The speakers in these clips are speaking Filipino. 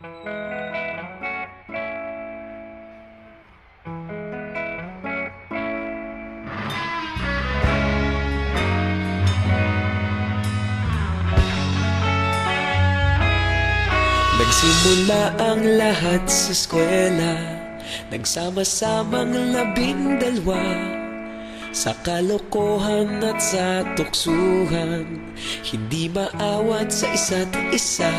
Nagsimula ang lahat sa eskwela, nagsama-samang 12 sa kalokohan at sa tuksuhan, hindi maawat sa isa't isa.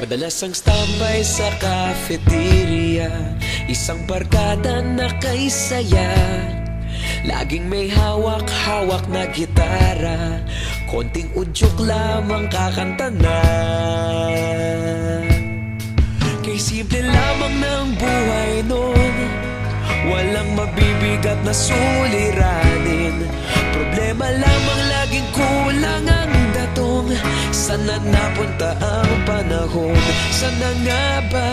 Madalas ang standby sa cafeteria, isang barkada na kay saya. Laging may hawak-hawak na gitara, konting udyok lamang kakanta na. Kay simple lamang ng buhay nun, walang mabibigat na suliranin. Problema lamang laging kulang ang datong. Sana napunta ang panahon? Sana nga ba?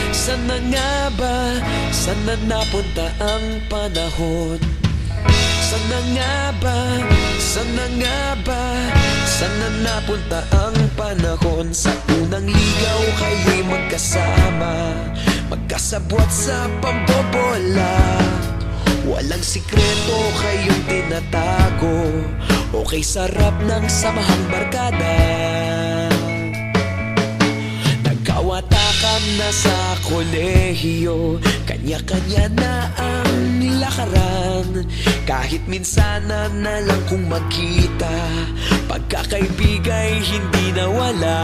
Sana nga ba? Sana napunta ang panahon? Sana nga ba? Sana nga ba? Sana napunta ang panahon? Sa unang ligaw kayo'y magkasama, magkasabwat sa pambobola. Walang sikreto kayong tinatago, okay sarap ng samahang barkada. Nagkawatakan na sa kolehiyo, kanya-kanya na ang nilakaran. Kahit minsan na lang kung magkita, pagkakaibigay hindi nawala.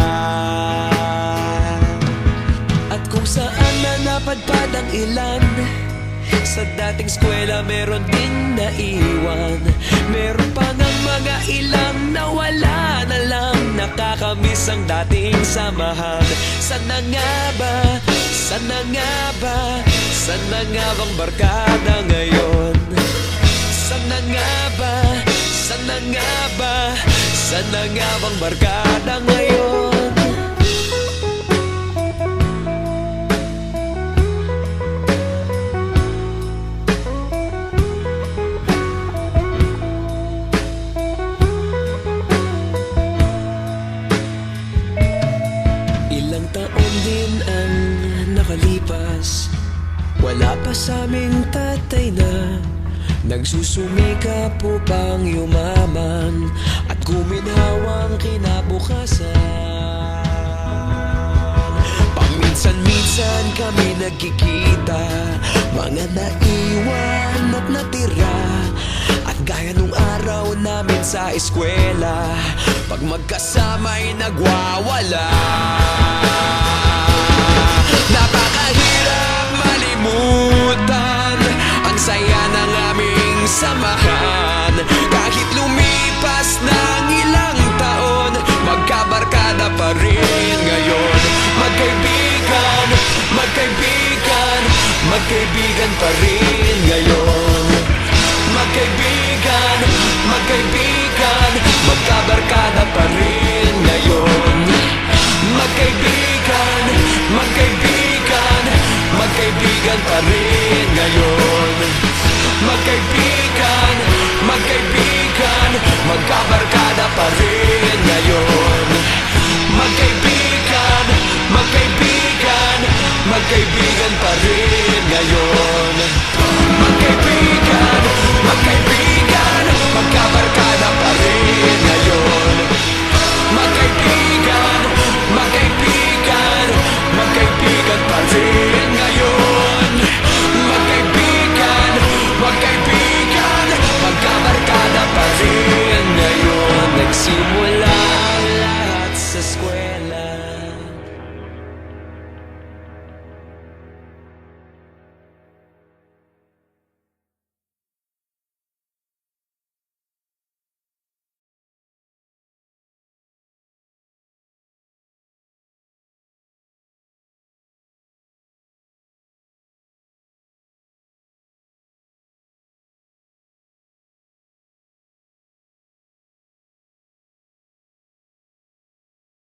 At kung saan na napadpad ang ilan, sa dating eskwela meron din naiwan. Meron pa ngang mga ilang nawala na lang, nakakamiss ang dating samahan. Sana nga ba? Sana nga ba? Sana nga bang barkada ngayon? Sana nga ba? Sana nga ba? Sana nga bang barkada ngayon? Ilang taon din ang nakalipas, wala pa sa aming tatay na nagsusumikap upang yumaman at guminhawang kinabukasan. Paminsan-minsan kami nagkikita, mga naiwan at natira. At gaya nung araw namin sa eskwela, pag magkasama'y nagwawala. Napakahirap malimutan ang saya ng aming samahan. Kahit lumipas ng ilang taon, magkabarkada pa rin ngayon. Magkaibigan, magkaibigan, magkaibigan pa rin ngayon. Magkaibigan, magkaibigan, magkabarkada pa